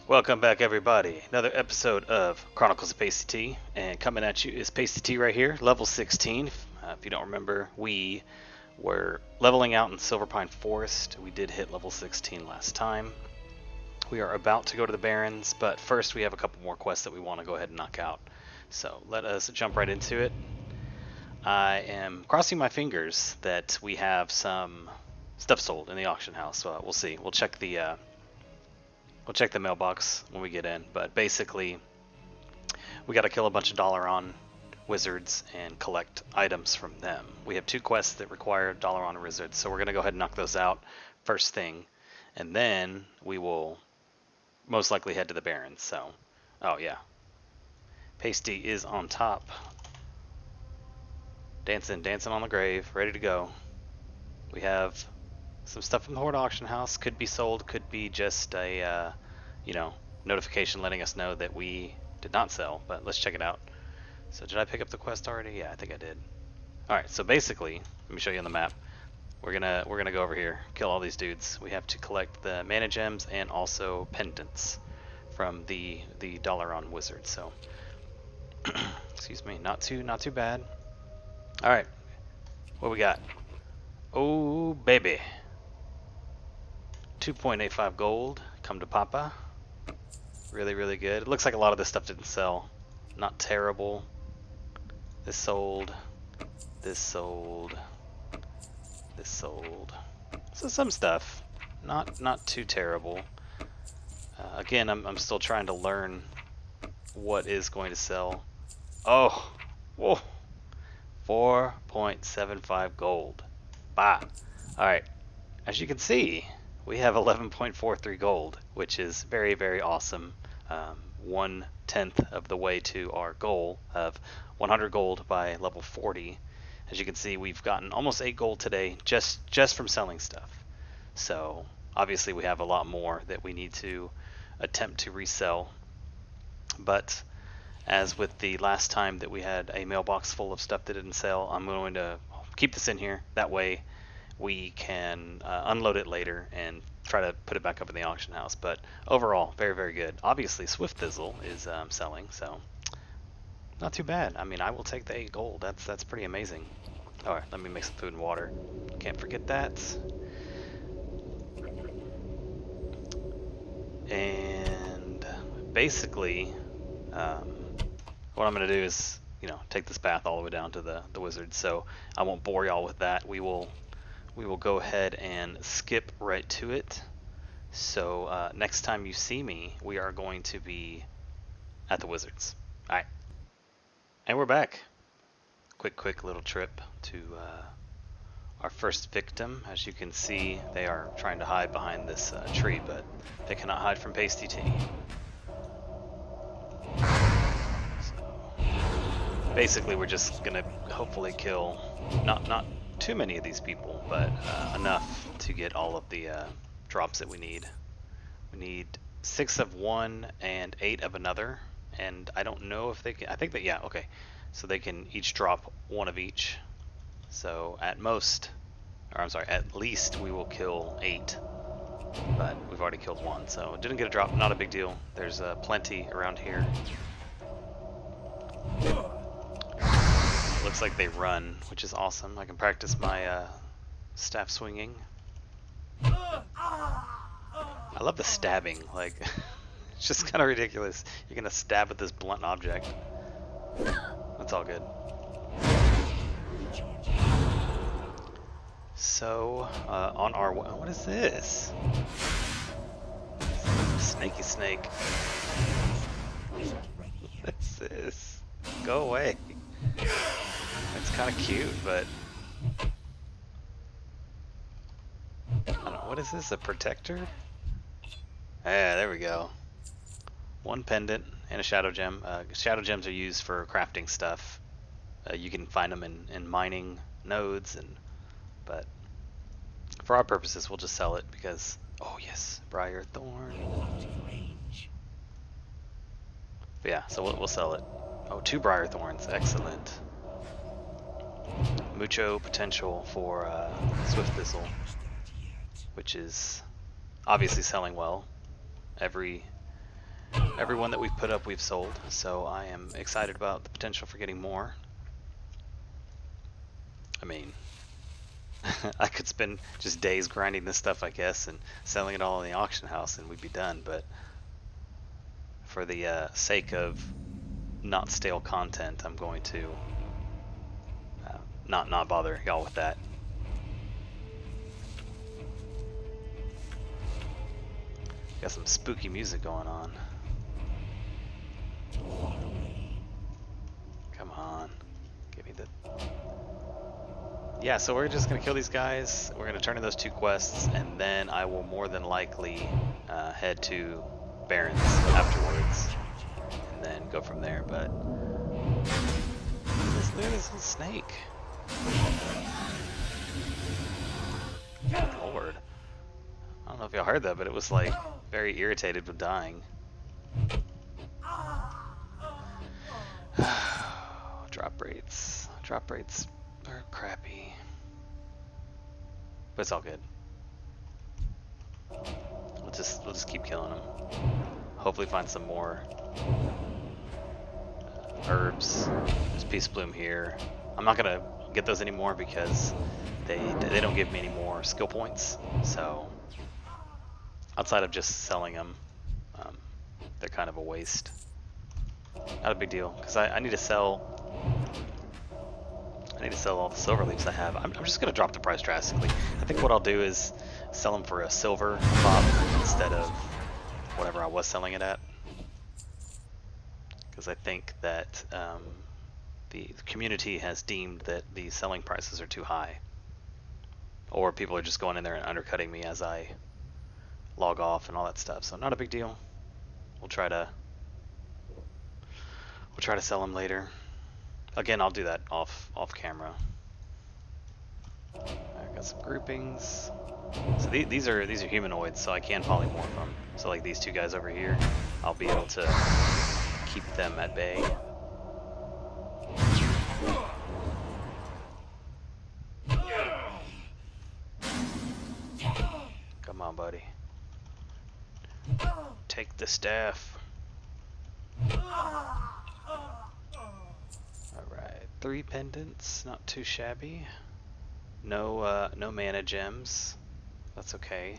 Welcome back, everybody. Another episode of Chronicles of PastyT, and coming at you is PastyT right here, level 16. If you don't remember, we were leveling out in Silverpine Forest. We did hit level 16 last time. We are about to go to the Barrens, but first we have a couple more quests that we want to go ahead and knock out. So let us jump right into it. I am crossing my fingers that we have some stuff sold in the auction house. We'll see. We'll check the mailbox when we get in, but basically we got to kill a bunch of Dalaran wizards and collect items from them. We have two quests that require Dalaran wizards, so we're going to go ahead and knock those out first thing, and then we will most likely head to the Barrens. So, oh yeah, Pasty is on top, dancing on the grave, ready to go. We have some stuff from the Horde auction house. Could be sold, could be just a notification letting us know that we did not sell, but let's check it out. So did I pick up the quest already? Yeah, I think I did. Alright, so basically, let me show you on the map. We're gonna go over here, kill all these dudes. We have to collect the mana gems and also pendants from the Dalaran wizard. So excuse me, not too bad. Alright, what we got? Oh baby. 2.85 gold, come to Papa. Really good. It looks like a lot of this stuff didn't sell. Not terrible. This sold. This sold. This sold. So some stuff. Not too terrible. Again, I'm still trying to learn what is going to sell. Oh, whoa. 4.75 gold. Bah. Alright. As you can see, we have 11.43 gold, which is very awesome. 1/10 of the way to our goal of 100 gold by level 40. As you can see, we've gotten almost 8 gold today just from selling stuff. So obviously we have a lot more that we need to attempt to resell. But as with the last time that we had a mailbox full of stuff that didn't sell, I'm going to keep this in here. That way we can unload it later and try to put it back up in the auction house. But overall, very good. Obviously, Swift Thistle is selling, so not too bad. I mean, I will take the 8 gold. That's pretty amazing. All right, let me make some food and water. Can't forget that. And basically, what I'm gonna do is, take this path all the way down to the wizard. So I won't bore y'all with that. We will go ahead and skip right to it. So next time you see me, we are going to be at the wizards. Alright. And we're back. Quick little trip to our first victim. As you can see, they are trying to hide behind this tree, but they cannot hide from PastyT. So basically, we're just gonna hopefully kill not too many of these people, but enough to get all of the drops that we need. We need 6 of one and 8 of another, and I don't know if they can. I think that, yeah, okay. So they can each drop 1 of each. So at least we will kill 8, but we've already killed 1, so didn't get a drop. Not a big deal. There's plenty around here. Looks like they run, which is awesome. I can practice my staff swinging. I love the stabbing, like, it's just kind of ridiculous. You're gonna stab with this blunt object. That's all good. So, on our, what is this? Snaky snake. What's this? Go away. It's kind of cute, but I don't know. What is this? A protector? Yeah, there we go. 1 pendant and a shadow gem. Shadow gems are used for crafting stuff. You can find them in mining nodes, but for our purposes, we'll just sell it because, oh yes, Briar Thorn. But yeah, so we'll sell it. Oh, 2 Briar Thorns, excellent. Mucho potential for Swift Thistle, which is obviously selling well. Every Everyone that we've put up, we've sold, so I am excited about the potential for getting more. I mean, I could spend just days grinding this stuff, I guess, and selling it all in the auction house, and we'd be done. But for the sake of not stale content, I'm going to not bother y'all with that. Got some spooky music going on. Come on, give me the... Yeah, so we're just going to kill these guys, we're going to turn in those 2 quests, and then I will more than likely head to Barrens afterwards, and then go from there, but... Look at this little snake. Good lord. I don't know if y'all heard that, but it was like very irritated with dying. Drop rates. Drop rates are crappy. But it's all good. We'll just keep killing them. Hopefully find some more herbs. There's Peace Bloom here. I'm not gonna get those anymore because they don't give me any more skill points. So outside of just selling them, they're kind of a waste. Not a big deal because I need to sell. I need to sell all the silver leaves I have. I'm just gonna drop the price drastically. I think what I'll do is sell them for a silver pop instead of whatever I was selling it at. Because I think that the community has deemed that the selling prices are too high. Or people are just going in there and undercutting me as I log off and all that stuff. So not a big deal. We'll try to sell them later. Again, I'll do that off camera. I got some groupings. So these are humanoids, so I can polymorph them. So like these 2 guys over here, I'll be able to keep them at bay. Come on, buddy. Take the staff. Alright, 3 pendants, not too shabby. No mana gems. That's okay.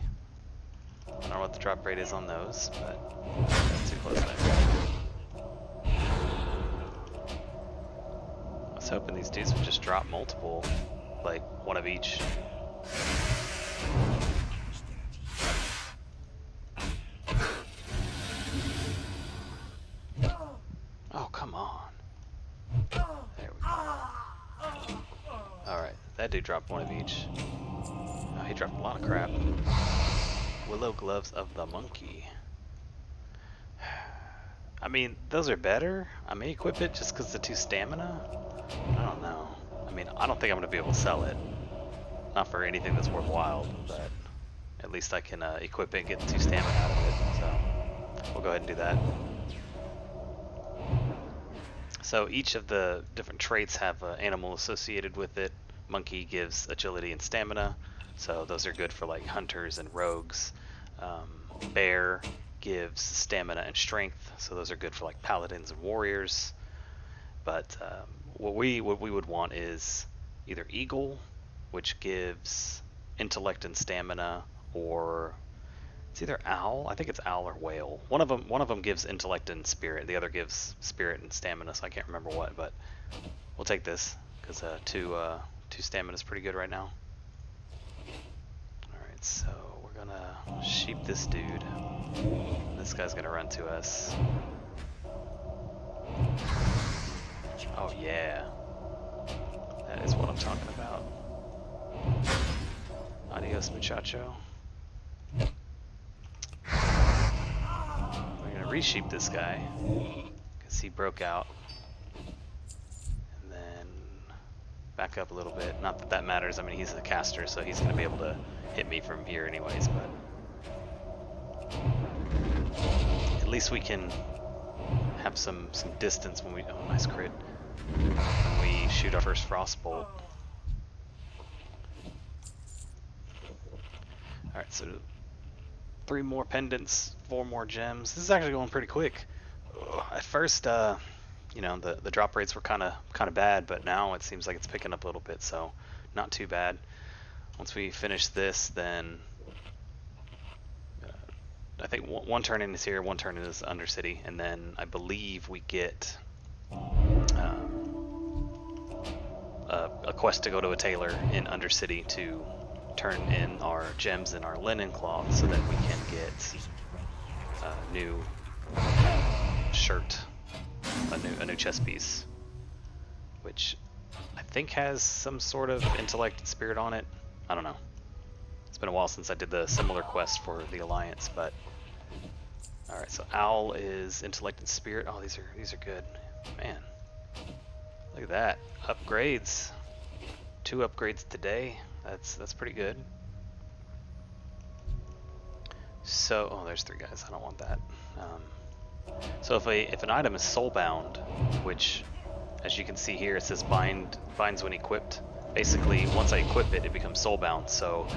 I don't know what the drop rate is on those, but that's too close there. I was hoping these dudes would just drop multiple, like one of each. Oh, come on. There we go. Alright, that dude dropped one of each. Oh, he dropped a lot of crap. Willow Gloves of the Monkey. I mean, those are better. I may equip it just because the 2 stamina. I don't know. I mean, I don't think I'm going to be able to sell it. Not for anything that's worthwhile, but at least I can equip it and get the 2 stamina out of it. So we'll go ahead and do that. So each of the different traits have an animal associated with it. Monkey gives agility and stamina, so those are good for like hunters and rogues. Bear gives stamina and strength, so those are good for like paladins and warriors. But what we would want is either eagle, which gives intellect and stamina, or it's either owl. I think it's owl or whale. One of them gives intellect and spirit. The other gives spirit and stamina. So I can't remember what, but we'll take this because 2 stamina is pretty good right now. All right, so we're gonna sheep this dude. This guy's gonna run to us. Oh yeah, that is what I'm talking about. Adios, muchacho. Resheep this guy because he broke out, and then back up a little bit. Not that that matters. I mean, he's a caster, so he's going to be able to hit me from here anyways, but at least we can have some distance when we... Oh, nice crit. When we shoot our first frostbolt. Alright, so 3 more pendants, 4 more gems. This is actually going pretty quick. At first, you know, the drop rates were kind of bad, but now it seems like it's picking up a little bit, so not too bad. Once we finish this, then I think one turn in is here, one turn in is Undercity, and then I believe we get a quest to go to a tailor in Undercity to turn in our gems and our linen cloth so that we can get a new shirt, a new chest piece, which I think has some sort of intellect and spirit on it. I don't know. It's been a while since I did the similar quest for the Alliance, but alright, so Owl is intellect and spirit. Oh, these are good. Man. Look at that. Upgrades. 2 upgrades today. That's pretty good. So, oh, there's 3 guys. I don't want that. So if an item is soulbound, which, as you can see here, it says binds when equipped. Basically, once I equip it, it becomes soulbound. So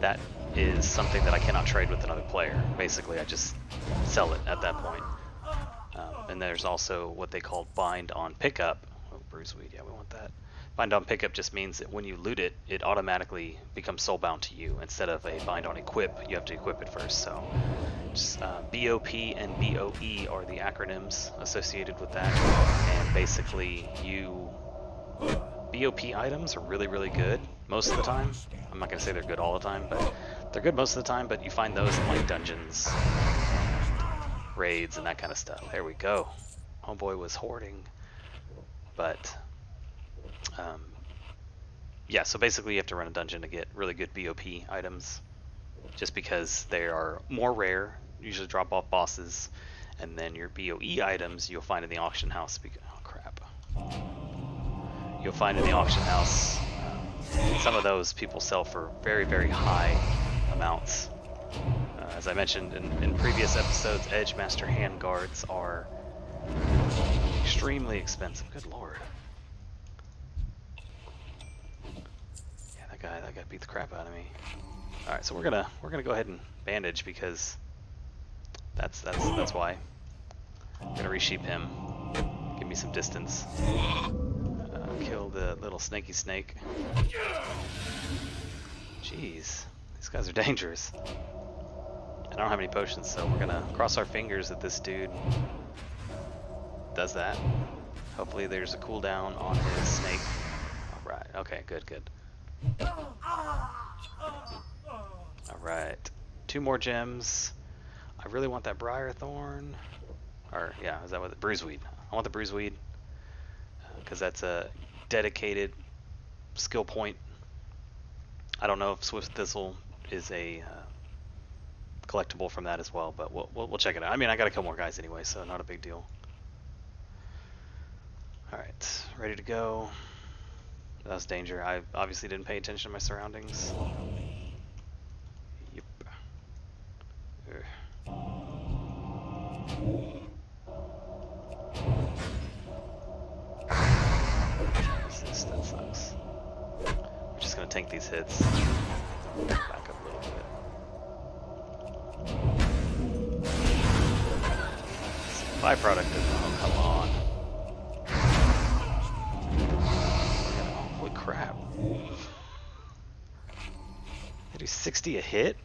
that is something that I cannot trade with another player. Basically, I just sell it at that point. And there's also what they call bind on pickup. Oh, bruiseweed, yeah, we want that. Bind on pickup just means that when you loot it, it automatically becomes soulbound to you. Instead of a bind on equip, you have to equip it first. So just BOP and BOE are the acronyms associated with that. And basically, BOP items are really, really good most of the time. I'm not going to say they're good all the time, but they're good most of the time, but you find those in like dungeons, raids, and that kind of stuff. There we go. Homeboy was hoarding. But, yeah, so basically you have to run a dungeon to get really good BOP items, just because they are more rare, usually drop off bosses, and then your BOE items you'll find in the auction house. Oh, crap. You'll find in the auction house, some of those people sell for very, very high amounts. As I mentioned in previous episodes, Edge Master handguards are extremely expensive. Good lord. Yeah, that guy beat the crap out of me. All right, so we're gonna go ahead and bandage because that's why. I'm gonna resheep him. Give me some distance. Kill the little snaky snake. Jeez, these guys are dangerous. I don't have any potions, so we're gonna cross our fingers that this dude does that. Hopefully there's a cooldown on his snake. Alright, okay, good. Alright, 2 more gems. I really want that briar thorn. Or, yeah, is that what? Bruiseweed. I want the bruiseweed. Because that's a dedicated skill point. I don't know if Swift Thistle is a collectible from that as well, but we'll check it out. I mean, I gotta kill more guys anyway, so not a big deal. Alright, ready to go. That was danger. I obviously didn't pay attention to my surroundings. Yep. That sucks. We're just gonna tank these hits. Back up a little bit. Byproduct of, oh, come on. Holy crap. They do 60 a hit?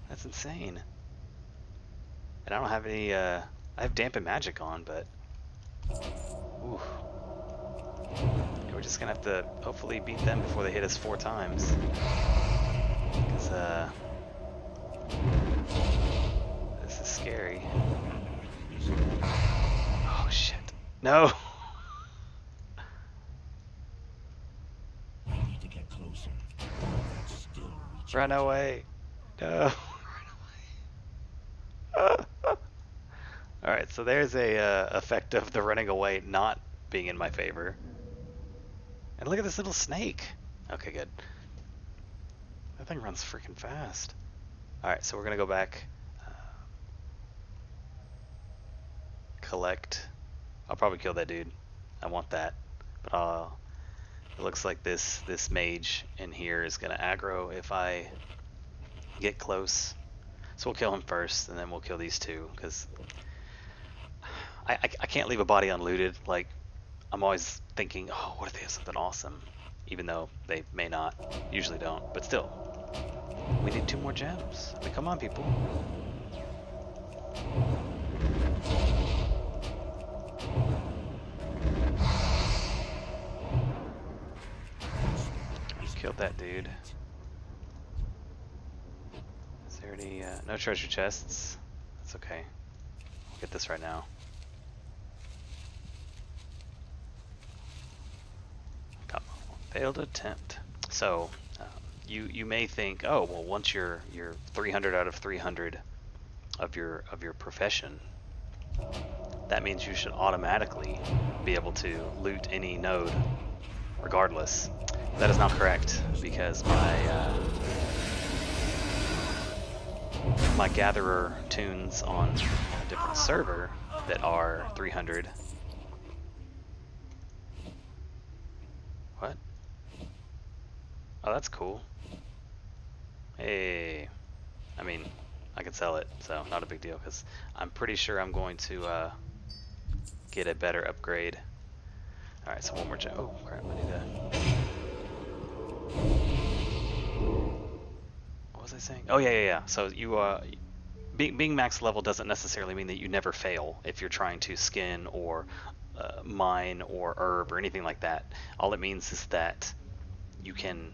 That's insane. And I don't have any, I have Dampen Magic on, but... Ooh. We're just gonna have to hopefully beat them before they hit us 4 times. Because, this is scary. Oh, shit. No! I need to get closer. Still reaching. Run away! No! Run away! Alright, so there's a effect of the running away not being in my favor. And look at this little snake! Okay, good. That thing runs freaking fast. Alright, so we're gonna go back. Collect. I'll probably kill that dude. I want that. But it looks like this mage in here is gonna aggro if I get close. So we'll kill him first, and then we'll kill these 2, because I can't leave a body unlooted. Like, I'm always thinking, oh, what if they have something awesome? Even though they may not, usually don't. But still, we need 2 more gems. I mean, come on, people. Killed that dude. Is there any, no treasure chests? That's okay. We'll get this right now. Come on. Failed attempt. So, you may think, oh, well, once you're 300 out of 300 of your profession, that means you should automatically be able to loot any node regardless. That is not correct, because my gatherer tunes on a different server that are 300. What? Oh, that's cool. Hey, I mean, I can sell it, so not a big deal, because I'm pretty sure I'm going to get a better upgrade. Alright, so one more gem. Oh, crap, I need to... What was I saying? Oh, yeah. So you, being max level doesn't necessarily mean that you never fail if you're trying to skin or mine or herb or anything like that. All it means is that you can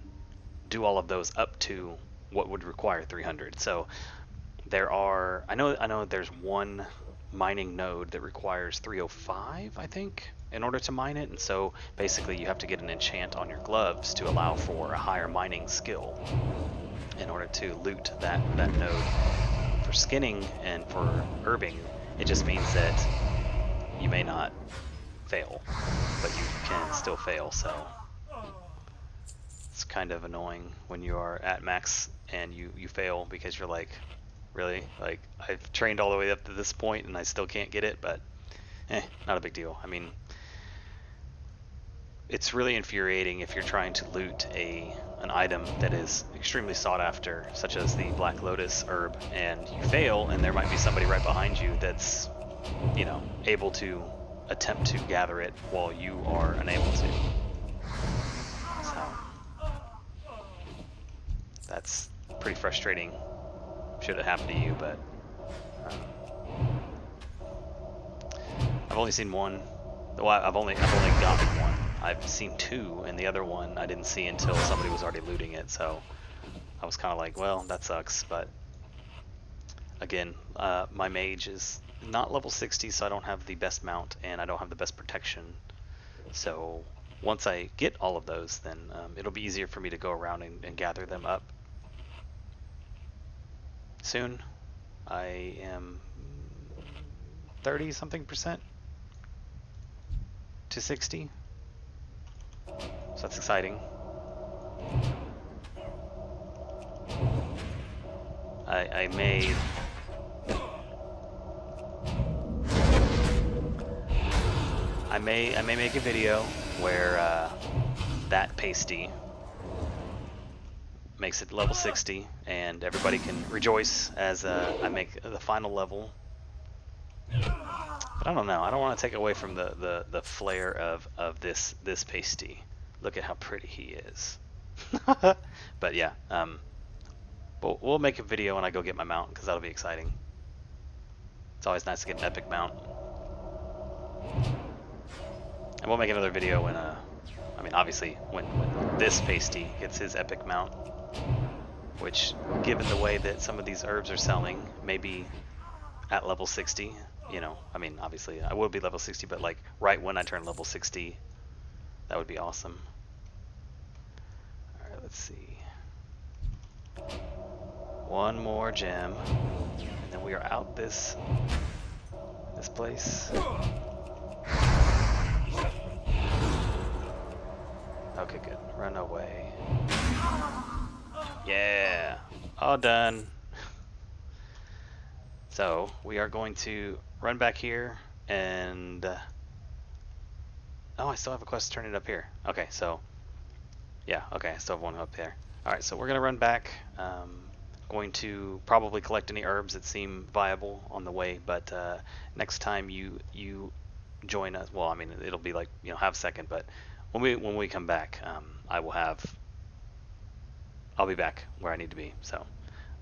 do all of those up to what would require 300. So there are, I know there's one mining node that requires 305, I think, in order to mine it, and so basically you have to get an enchant on your gloves to allow for a higher mining skill in order to loot that node. For skinning and for herbing, it just means that you may not fail, but you can still fail, so it's kind of annoying when you are at max and you fail, because you're like, really? Like, I've trained all the way up to this point and I still can't get it, but not a big deal. I mean, it's really infuriating if you're trying to loot an item that is extremely sought after, such as the Black Lotus herb, and you fail, and there might be somebody right behind you that's, you know, able to attempt to gather it while you are unable to. So that's pretty frustrating. Should have happened to you, but I've only seen one. Well, I've only gotten one. I've seen 2, and the other one I didn't see until somebody was already looting it, so I was kind of like, well, that sucks. But again, my mage is not level 60, so I don't have the best mount, and I don't have the best protection. So once I get all of those, then it'll be easier for me to go around and gather them up. Soon, I am 30-something% to 60. So that's exciting. I may make a video where that Pasty makes it level 60 and everybody can rejoice as I make the final level. But I don't know. I don't want to take away from the flair of this Pasty. Look at how pretty he is. But yeah, we'll make a video when I go get my mount, because that'll be exciting. It's always nice to get an epic mount. And we'll make another video when I mean, obviously when this Pasty gets his epic mount, which, given the way that some of these herbs are selling, maybe at level 60. You know, I mean, obviously I will be level 60, but like right when I turn level 60, that would be awesome. All right, let's see. One more gem, and then we are out this place. Okay, good. Run away. Yeah, all done. So we are going to run back here and oh, I still have a quest to turn it up here. Okay, so yeah, okay, I still have one up there. All right, so we're gonna run back going to probably collect any herbs that seem viable on the way, but next time you join us, well, I mean, it'll be like, half second, but when we come back, I'll be back where I need to be. So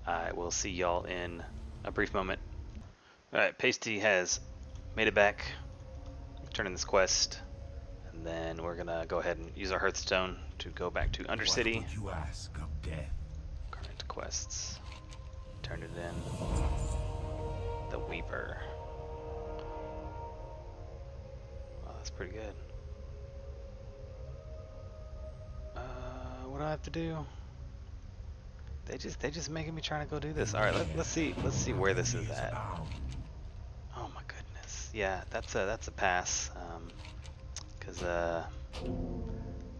I will see y'all in a brief moment. All right, Pasty has made it back. Turn in this quest, and then we're gonna go ahead and use our Hearthstone to go back to Undercity. What would you ask of death? Current quests. Turn it in. The Weaver. Oh, that's pretty good. What do I have to do? They just making me trying to go do this. All right, let's see where this is at. Oh my goodness. Yeah, that's a pass. Because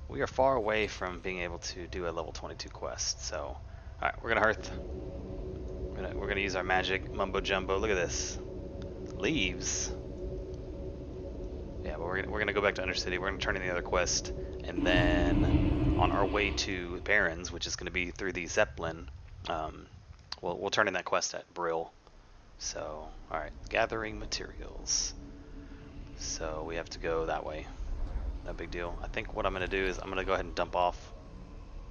we are far away from being able to do a level 22 quest. So, all right, we're gonna Hearth. We're gonna use our magic mumbo jumbo. Look at this. Leaves. Yeah, but we're gonna go back to Undercity. We're gonna turn in the other quest, and then on our way to Barrens, which is gonna be through the Zeppelin, we'll turn in that quest at Brill. So, all right, gathering materials. So we have to go that way. No big deal. I think what I'm gonna do is I'm gonna go ahead and dump off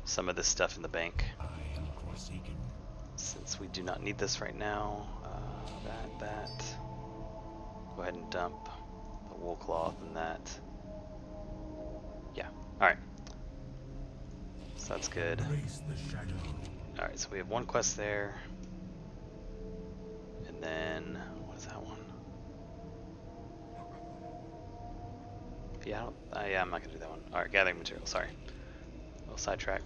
some of this stuff in the bank, since we do not need this right now. That. Go ahead and dump the wool cloth and that. Yeah. All right. So that's good. All right. So we have one quest there, and then what is that one? Yeah. Yeah. I'm not gonna do that one. All right. Gathering material. Sorry. A little sidetrack.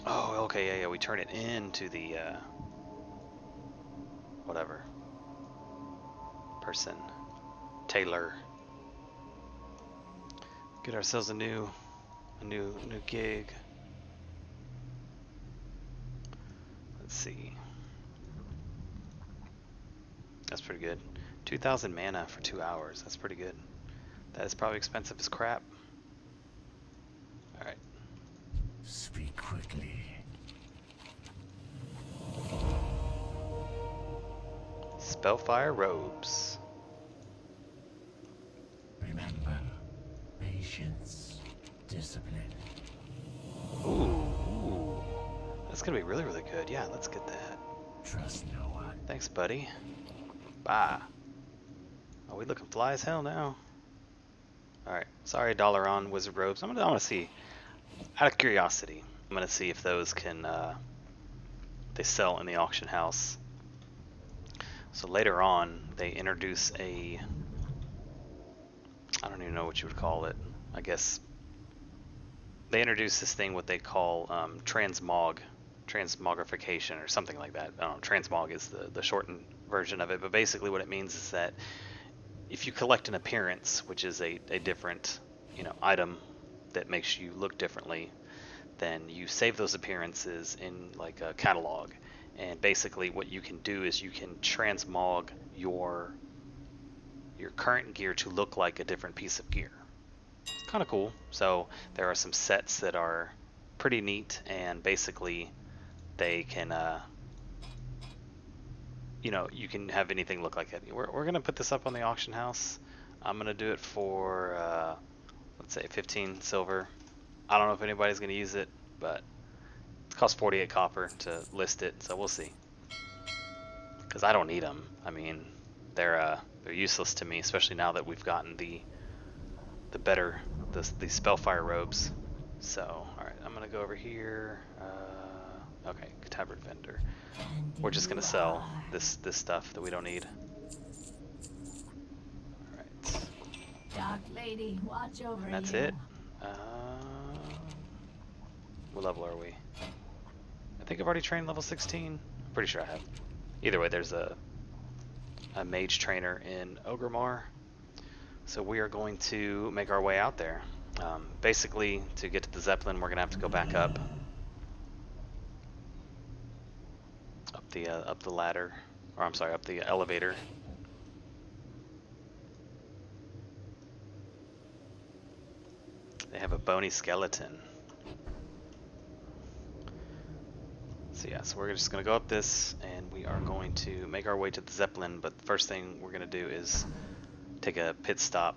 Oh, okay, yeah, we turn it into the, whatever. Person. Taylor. Get ourselves a new gig. Let's see. That's pretty good. 2,000 mana for 2 hours. That's pretty good. That is probably expensive as crap. Alright. Speak quickly. Spellfire robes. Remember, patience, discipline. Ooh. That's gonna be really, really good. Yeah, let's get that. Trust no one. Thanks, buddy. Bye. Oh, we looking fly as hell now. Alright. Sorry, dollar on wizard robes. I want to see, out of curiosity, I'm gonna see if those can they sell in the auction house. So later on, they introduce I don't even know what you would call it. I guess they introduce this thing what they call transmogrification or something like that. Transmog is the shortened version of it, but basically what it means is that if you collect an appearance, which is a different item that makes you look differently, then you save those appearances in like a catalog. And basically what you can do is you can transmog your current gear to look like a different piece of gear. It's kind of cool. So there are some sets that are pretty neat, and basically they can you can have anything look like it. We're gonna put this up on the auction house. I'm gonna do it for let's say 15 silver. I don't know if anybody's gonna use it, but it costs 48 copper to list it, so we'll see. Because I don't need them. I mean, they're useless to me, especially now that we've gotten the spellfire robes. So, all right, I'm gonna go over here. Okay, tabard vendor. We're just gonna sell this stuff that we don't need. All right. Dark lady, watch over And that's you. it. What level are we? I think I've already trained level 16. I'm pretty sure I have. Either way, there's a mage trainer in Ogremar. So we are going to make our way out there. Basically, to get to the Zeppelin, we're gonna have to go back up the ladder, or I'm sorry, up the elevator. They have a bony skeleton. So yeah, so we're just going to go up this, and we are going to make our way to the Zeppelin, but the first thing we're going to do is take a pit stop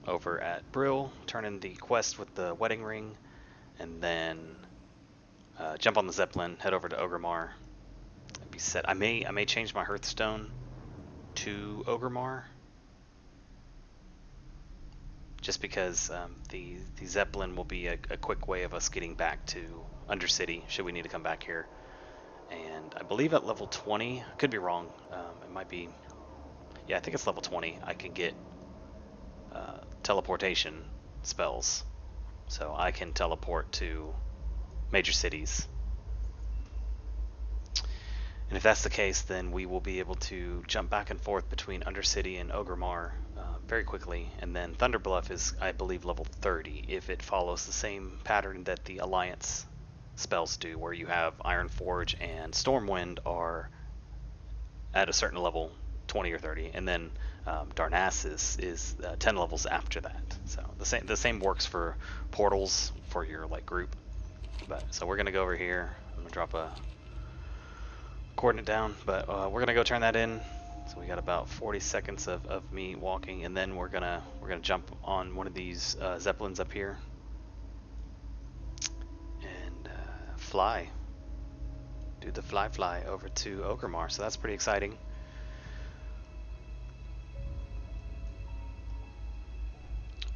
over at Brill, turn in the quest with the wedding ring, and then jump on the Zeppelin, head over to Ogremar, and be set. I may change my Hearthstone to Ogremar, just because the Zeppelin will be a quick way of us getting back to Undercity should we need to come back here. And I believe at level 20, I could be wrong, it might be, yeah, I think it's level 20, I can get teleportation spells. So I can teleport to major cities. And if that's the case, then we will be able to jump back and forth between Undercity and Ogremar very quickly. And then Thunderbluff is, I believe, level 30 if it follows the same pattern that the Alliance spells do, where you have Ironforge and Stormwind are at a certain level, 20 or 30, and then Darnassus is 10 levels after that. So the same works for portals for your like group. But so we're gonna go over here. I'm gonna drop a coordinate down, but we're gonna go turn that in. So we got about 40 seconds of me walking, and then we're gonna jump on one of these Zeppelins up here and fly. Do the fly over to Ogremar. So that's pretty exciting.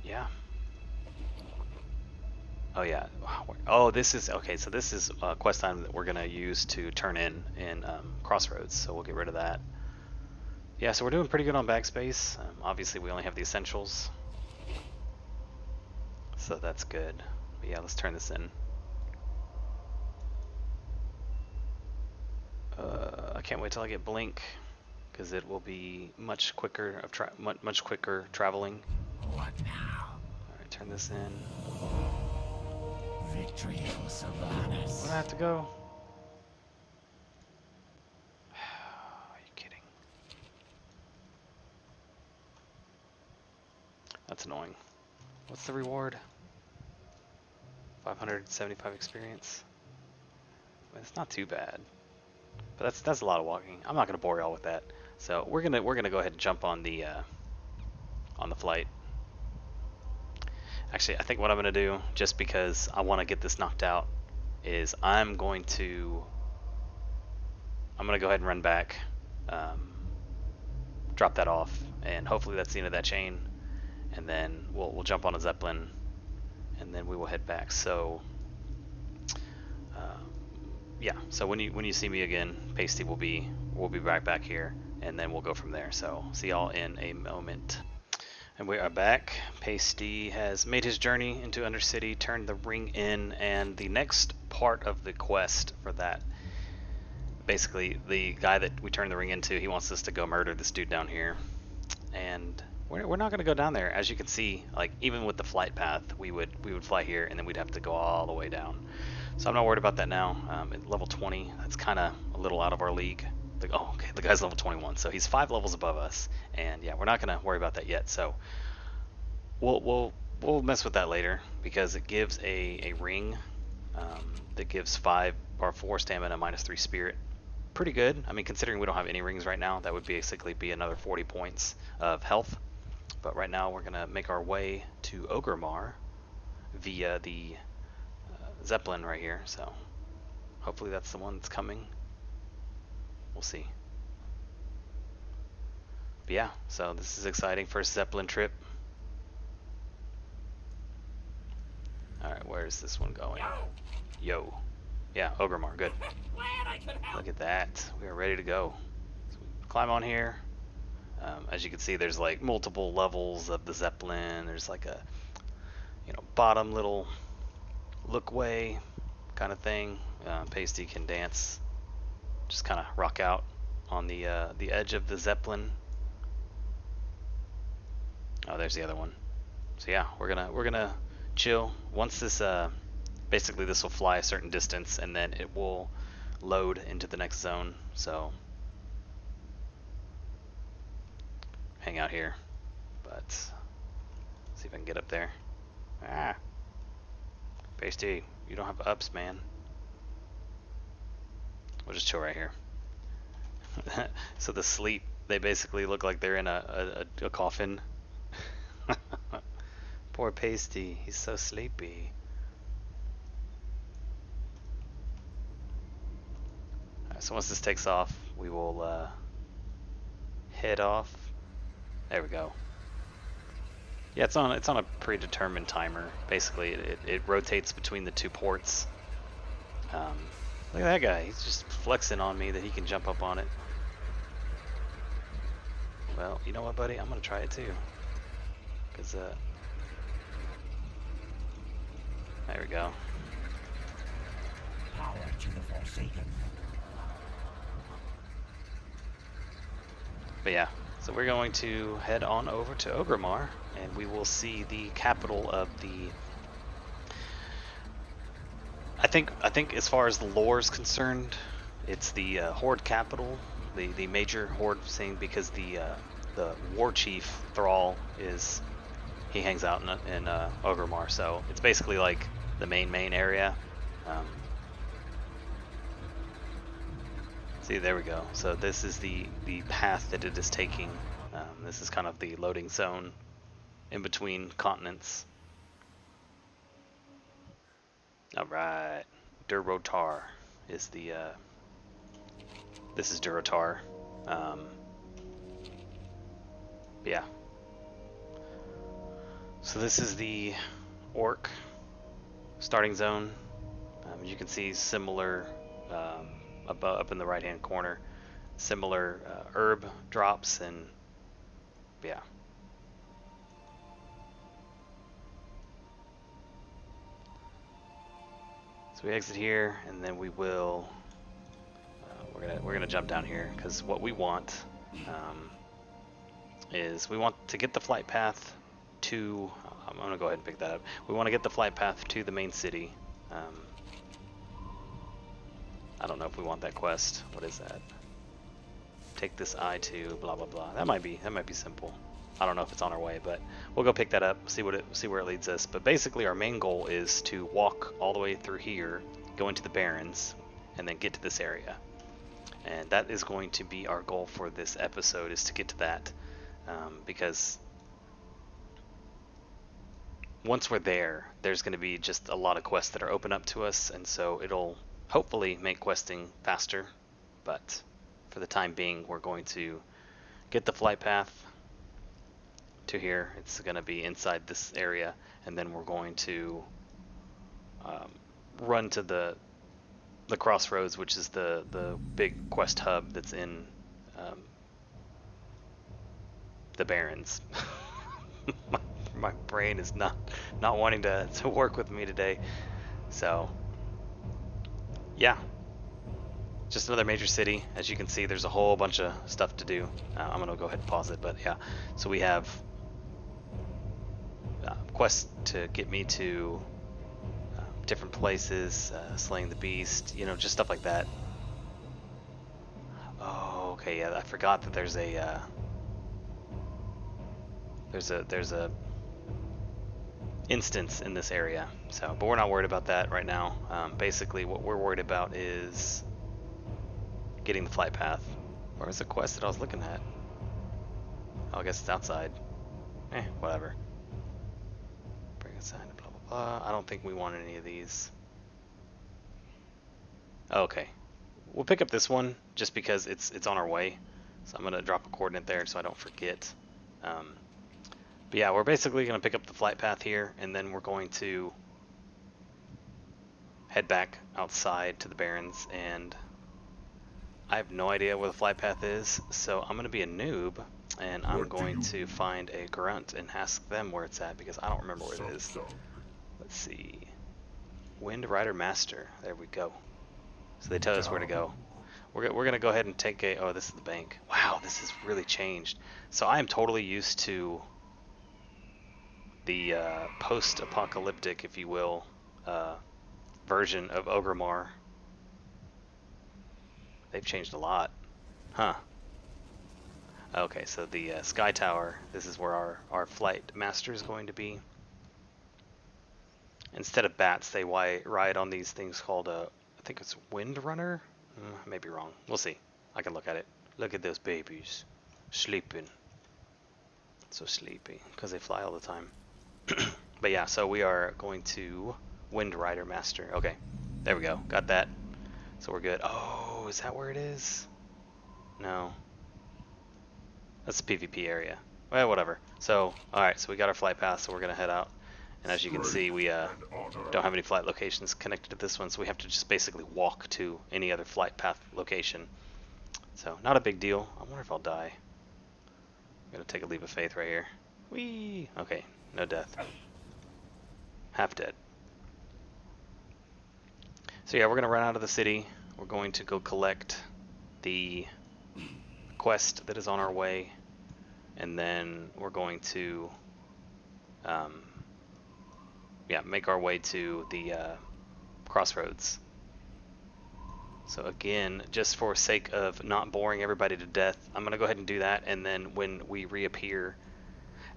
Yeah. Oh yeah. Oh, this is okay. So this is a quest item that we're gonna use to turn in Crossroads. So we'll get rid of that. Yeah. So we're doing pretty good on bag space. Obviously, we only have the essentials, so that's good. But yeah, let's turn this in. I can't wait till I get Blink, because it will be much quicker much quicker traveling. What now? All right, turn this in. Victory for Sylvanas. Where do I have to go? Are you kidding? That's annoying. What's the reward? 575 experience. Well, it's not too bad, but that's a lot of walking. I'm not gonna bore y'all with that. So we're gonna go ahead and jump on the flight. Actually, I think what I'm gonna do, just because I want to get this knocked out, is I'm gonna go ahead and run back, drop that off, and hopefully that's the end of that chain. And then we'll jump on a Zeppelin, and then we will head back. So yeah, so when you see me again, Pasty will be right back here, and then we'll go from there. So see y'all in a moment. And we are back. Pasty has made his journey into Undercity, turned the ring in, and the next part of the quest for that, basically the guy that we turned the ring into, he wants us to go murder this dude down here. And we're not going to go down there. As you can see, like even with the flight path, we would fly here, and then we'd have to go all the way down. So I'm not worried about that now. At level 20, that's kind of a little out of our league. Oh, okay, the guy's level 21, so he's 5 levels above us, and yeah, we're not gonna worry about that yet. So we'll mess with that later, because it gives a ring that gives 5 or 4 stamina, -3 spirit. Pretty good. I mean, considering we don't have any rings right now, that would basically be another 40 points of health. But right now, we're gonna make our way to Ogremar via the Zeppelin right here. So hopefully that's the one that's coming. We'll see. But yeah, so this is exciting. First Zeppelin trip. Alright, where's this one going? Yo. Yeah, Ogremar, good. Look at that. We are ready to go. So we climb on here. As you can see, there's like multiple levels of the Zeppelin. There's like a, bottom little lookway kind of thing. Pasty can dance, just kind of rock out on the edge of the Zeppelin. Oh, there's the other one. So yeah, we're gonna chill. Once this basically this will fly a certain distance, and then it will load into the next zone. So hang out here, but see if I can get up there. Ah, Pasty, you don't have ups, man. We'll just chill right here. So the sleep, they basically look like they're in a coffin. Poor Pasty, he's so sleepy. Alright, so once this takes off, we will head off. There we go. Yeah, it's on a predetermined timer. Basically, it rotates between the two ports. Look at that guy. He's just flexing on me that he can jump up on it. Well, you know what, buddy? I'm gonna try it too. Cause there we go. Power to the Forsaken. But yeah, so we're going to head on over to Orgrimmar, and we will see the capital of the. I think as far as the lore is concerned, it's the Horde capital, the major Horde thing, because the war chief Thrall he hangs out in Orgrimmar, so it's basically like the main area. See, there we go. So this is the path that it is taking. This is kind of the loading zone in between continents. All right, Durotar is the. This is Durotar. Yeah. So this is the orc starting zone. You can see similar up in the right hand corner, similar herb drops, and yeah. So we exit here, and then we will. We're gonna jump down here because what we want is we want to get the flight path to. I'm gonna go ahead and pick that up. We want to get the flight path to the main city. I don't know if we want that quest. What is that? Take this eye to blah blah blah. That might be simple. I don't know if it's on our way, but we'll go pick that up. See where it leads us. But basically, our main goal is to walk all the way through here, go into the Barrens, and then get to this area. And that is going to be our goal for this episode, is to get to that, because once we're there, there's going to be just a lot of quests that are open up to us, and so it'll hopefully make questing faster. But for the time being, we're going to get the flight path to here. It's going to be inside this area, and then we're going to run to the crossroads, which is the big quest hub that's in the Barrens. my brain is not wanting to work with me today. So yeah, just another major city. As you can see, there's a whole bunch of stuff to do. I'm gonna go ahead and pause it, but yeah, so we have quests to get me to different places, slaying the beast, just stuff like that. Oh, okay, yeah, I forgot that there's a instance in this area. So, but we're not worried about that right now. Basically, what we're worried about is getting the flight path. Where was the quest that I was looking at? Oh, I guess it's outside. Whatever. Bring a sign to blah blah blah. I don't think we want any of these. Okay, we'll pick up this one just because it's on our way. So I'm gonna drop a coordinate there so I don't forget. But yeah, we're basically gonna pick up the flight path here, and then we're going to head back outside to the Barrens, and I have no idea where the flight path is, so I'm gonna be a noob, and I'm going to find a grunt and ask them where it's at, because I don't remember where it is. Let's see. Wind Rider Master. There we go. So they tell us where to go. We're gonna go ahead and take a. Oh, this is the bank. Wow, this has really changed. So I am totally used to the post-apocalyptic, if you will, version of Orgrimmar. They've changed a lot, huh? Okay, so the Sky Tower. This is where our flight master is going to be. Instead of bats, they ride on these things called I think it's Wind Runner. I may be wrong. We'll see. I can look at it. Look at those babies. Sleeping. So sleepy. Because they fly all the time. But yeah, so we are going to Wind Rider Master. Okay. There we go. Got that. So we're good. Oh, is that where it is? No. That's the PvP area. Well, whatever. So, alright, so we got our flight path, so we're going to head out. And as you can see, we don't have any flight locations connected to this one, so we have to just basically walk to any other flight path location. So, not a big deal. I wonder if I'll die. I'm going to take a leap of faith right here. Whee! Okay, no death. Half dead. So yeah, we're going to run out of the city. We're going to go collect the quest that is on our way. And then we're going to make our way to the crossroads. So again, just for sake of not boring everybody to death, I'm going to go ahead and do that. And then when we reappear,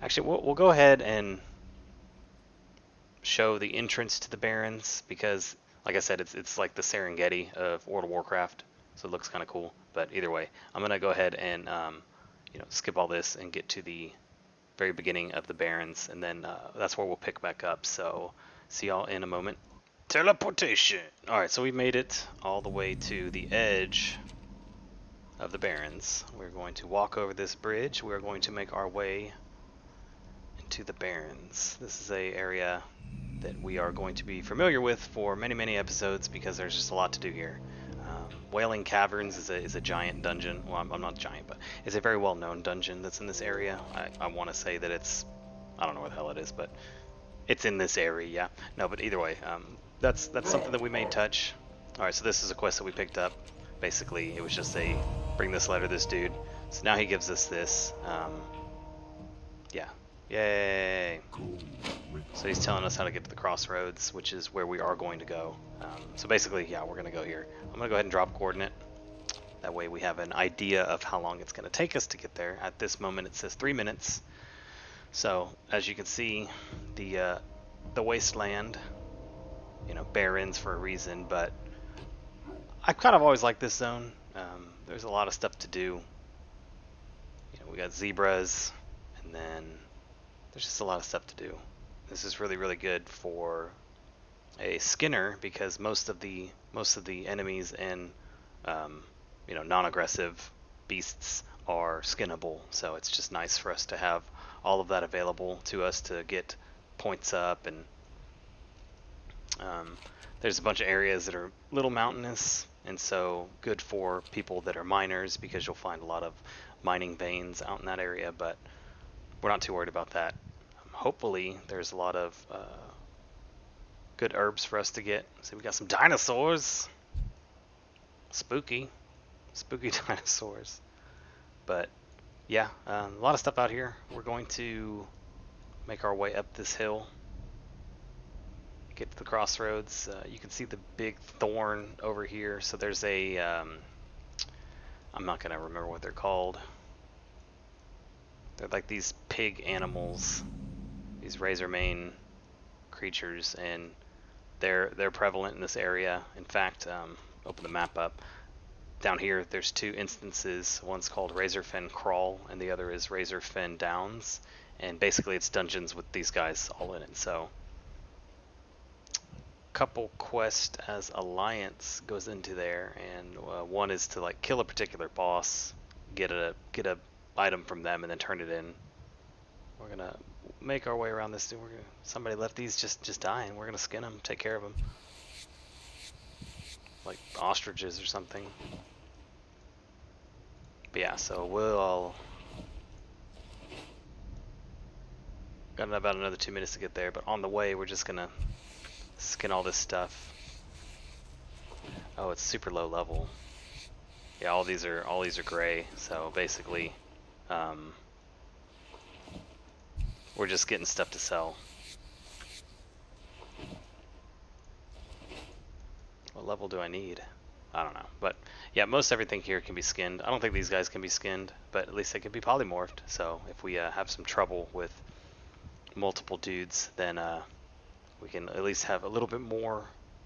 actually we'll go ahead and show the entrance to the Barrens, because like I said, it's like the Serengeti of World of Warcraft, so it looks kind of cool. But either way, I'm going to go ahead and skip all this and get to the very beginning of the Barrens, and then that's where we'll pick back up. So see y'all in a moment. Teleportation. Alright, so we made it all the way to the edge of the Barrens. We're going to walk over this bridge. We're going to make our way into the Barrens. This is a area that we are going to be familiar with for many, many episodes, because there's just a lot to do here. Wailing Caverns is a giant dungeon. Well, I'm not giant, but it's a very well-known dungeon that's in this area. I want to say that it's, I don't know where the hell it is, but it's in this area, yeah. No, but either way, that's something that we may touch. Alright, so this is a quest that we picked up. Basically, it was just a, bring this letter to this dude. So now he gives us this. Yeah. Yay! So he's telling us how to get to the crossroads, which is where we are going to go. So basically, yeah, we're going to go here. I'm going to go ahead and drop coordinate. That way we have an idea of how long it's going to take us to get there. At this moment it says 3 minutes. So as you can see, the wasteland, barrens for a reason, but I've kind of always liked this zone. There's a lot of stuff to do. We got zebras, and then there's just a lot of stuff to do. This is really, really good for a skinner, because most of the enemies and non-aggressive beasts are skinnable. So it's just nice for us to have all of that available to us to get points up. And there's a bunch of areas that are a little mountainous, and so good for people that are miners, because you'll find a lot of mining veins out in that area, but we're not too worried about that. Hopefully there's a lot of good herbs for us to get. See, we got some dinosaurs. Spooky dinosaurs. But yeah, a lot of stuff out here. We're going to make our way up this hill, get to the crossroads. You can see the big thorn over here. So there's a I'm not gonna remember what they're called. They're like these pig animals, these razor mane creatures, and they're prevalent in this area. In fact, open the map up. Down here, there's two instances. One's called Razorfen Crawl, and the other is Razorfen Downs. And basically, it's dungeons with these guys all in it. So, couple quest as Alliance goes into there, and one is to like kill a particular boss, get a item from them, and then turn it in. We're gonna make our way around this. Somebody left these just dying. We're gonna skin them, take care of them, like ostriches or something. But yeah, so we'll got about another 2 minutes to get there. But on the way, we're just gonna skin all this stuff. Oh, it's super low level. Yeah, all these are gray. So basically, we're just getting stuff to sell. What level do I need? I don't know. But yeah, most everything here can be skinned. I don't think these guys can be skinned, but at least they can be polymorphed. So if we have some trouble with multiple dudes, then we can at least have a little bit more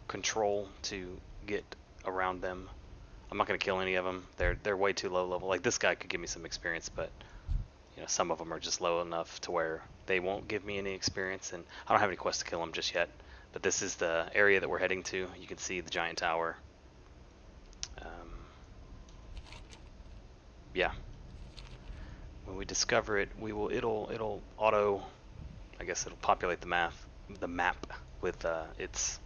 control to get around them. I'm not gonna kill any of them. They're way too low level. Like this guy could give me some experience, but you know some of them are just low enough to where they won't give me any experience, and I don't have any quests to kill them just yet. But this is the area that we're heading to. You can see the giant tower. Yeah. When we discover it, it'll auto. I guess it'll populate the map with its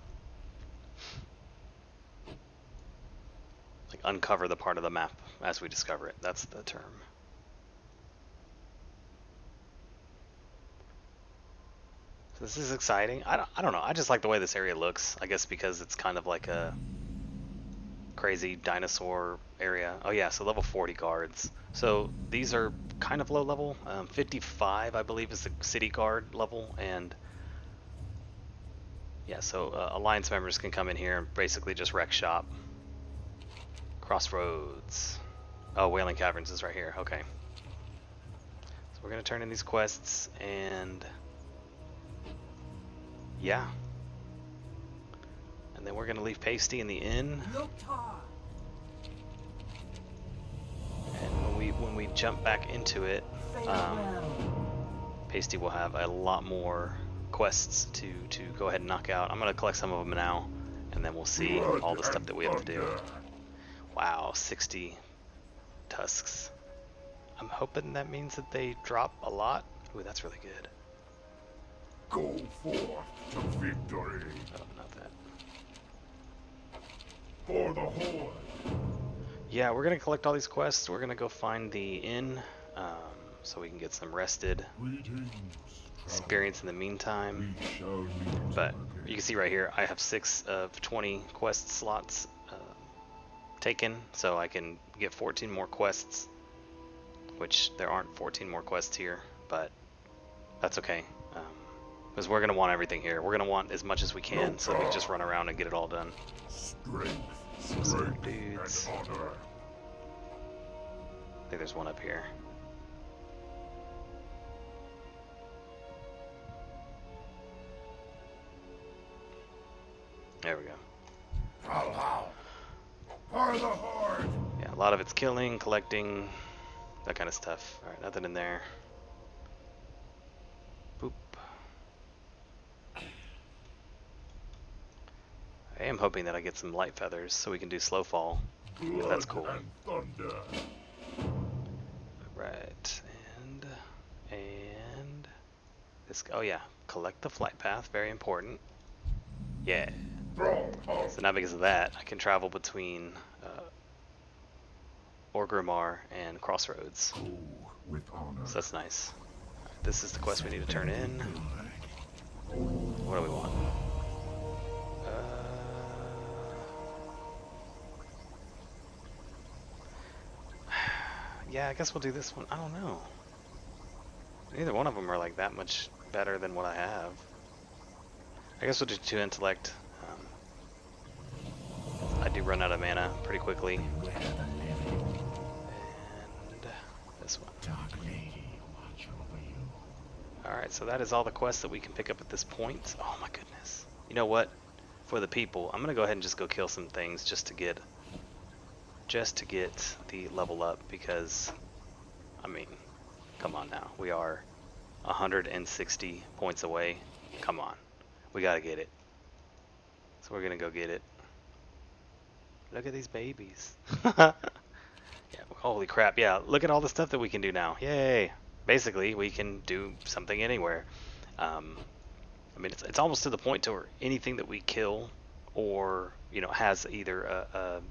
like uncover the part of the map as we discover it. That's the term. So this is exciting. I don't know. I just like the way this area looks. I guess because it's kind of like a crazy dinosaur area. Oh yeah, so level 40 guards. So these are kind of low level. 55 I believe is the city guard level, and yeah, so alliance members can come in here and basically just wreck shop. Crossroads. Oh, Wailing Caverns is right here. Okay. So we're gonna turn in these quests, and yeah. And then we're gonna leave Pasty in the inn. And when we jump back into it, Pasty will have a lot more quests to go ahead and knock out. I'm gonna collect some of them now, and then we'll see all the stuff that we have to do. Wow, 60 tusks. I'm hoping that means that they drop a lot. Ooh, that's really good. Go forth to victory. Oh, not that. For the Horde. Yeah, we're gonna collect all these quests. We're gonna go find the inn, so we can get some rested experience in the meantime. But you can see right here, I have 6 of 20 quest slots taken, so I can get 14 more quests, which there aren't 14 more quests here, but that's okay, because we're going to want everything here. We're going to want as much as we can, so we can just run around and get it all done. Some dudes. I think there's one up here. There we go. For the Horde. Yeah, a lot of it's killing, collecting, that kind of stuff. Alright, nothing in there. Boop. I am hoping that I get some light feathers so we can do slow fall. That's cool. Right, and this. Oh yeah, collect the flight path. Very important. Yeah. So now because of that, I can travel between Orgrimmar and Crossroads. So that's nice. Right, this is the quest we need to turn in. What do we want? Yeah, I guess we'll do this one. I don't know. Neither one of them are like that much better than what I have. I guess we'll do 2 intellect. I do run out of mana pretty quickly. And this one. Alright, so that is all the quests that we can pick up at this point. Oh my goodness. You know what? For the people, I'm gonna go ahead and just go kill some things just to get the level up, because I mean, come on now. We are 160 points away. Come on. We gotta get it. So we're gonna go get it. Look at these babies. Yeah, holy crap. Yeah, look at all the stuff that we can do now. Yay. Basically, we can do something anywhere. I mean, it's almost to the point to where anything that we kill or, you know, has either a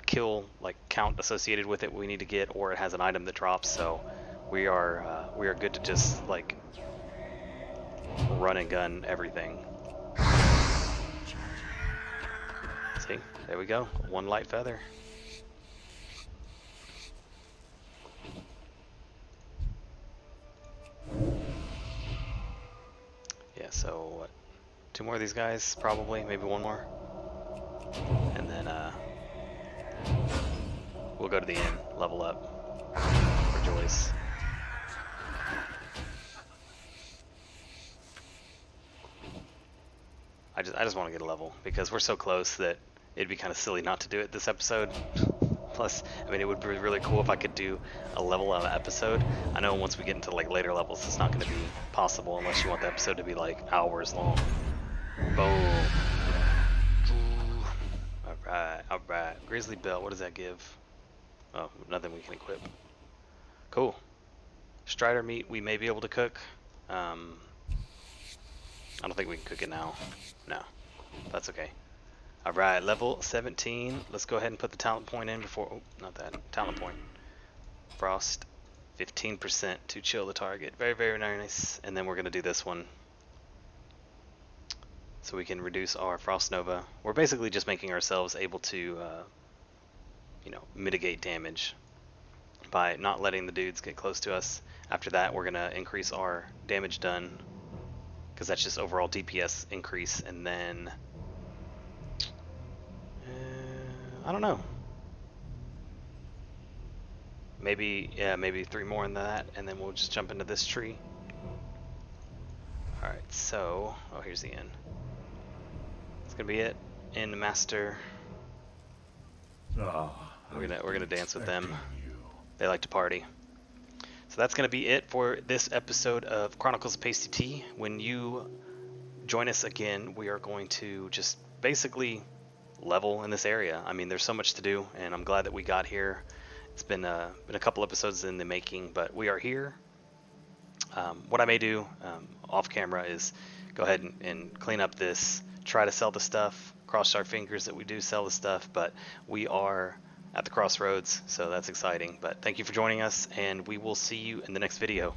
kill like count associated with it we need to get, or it has an item that drops. So we are good to just like run and gun everything. See, there we go, 1 light feather. Yeah, so what, 2 more of these guys probably, maybe 1 more, and then we'll go to the inn, level up, rejoice. I just want to get a level because we're so close that it'd be kind of silly not to do it this episode. Unless, I mean, it would be really cool if I could do a level of an episode. I know once we get into like later levels, it's not going to be possible unless you want the episode to be like hours long. Boom. Alright, alright. Grizzly belt, what does that give? Oh, nothing we can equip. Cool. Strider meat we may be able to cook. I don't think we can cook it now. No, that's okay. Alright, level 17. Let's go ahead and put the talent point in before... Oh, not that. Talent point. Frost. 15% to chill the target. Very, very nice. And then we're going to do this one. So we can reduce our Frost Nova. We're basically just making ourselves able to, you know, mitigate damage by not letting the dudes get close to us. After that, we're going to increase our damage done, because that's just overall DPS increase. And then... I don't know. Maybe, yeah, maybe 3 more in that, and then we'll just jump into this tree. Alright, so... Oh, here's the end. It's gonna be it. End master. We're gonna dance with them. They like to party. So that's gonna be it for this episode of Chronicles of PastyT. When you join us again, we are going to just basically level in this area. I mean, there's so much to do, and I'm glad that we got here. It's been a couple episodes in the making, but we are here. What I may do off camera is go ahead and clean up this, try to sell the stuff, cross our fingers that we do sell the stuff, but we are at the crossroads, so that's exciting. But thank you for joining us, and we will see you in the next video.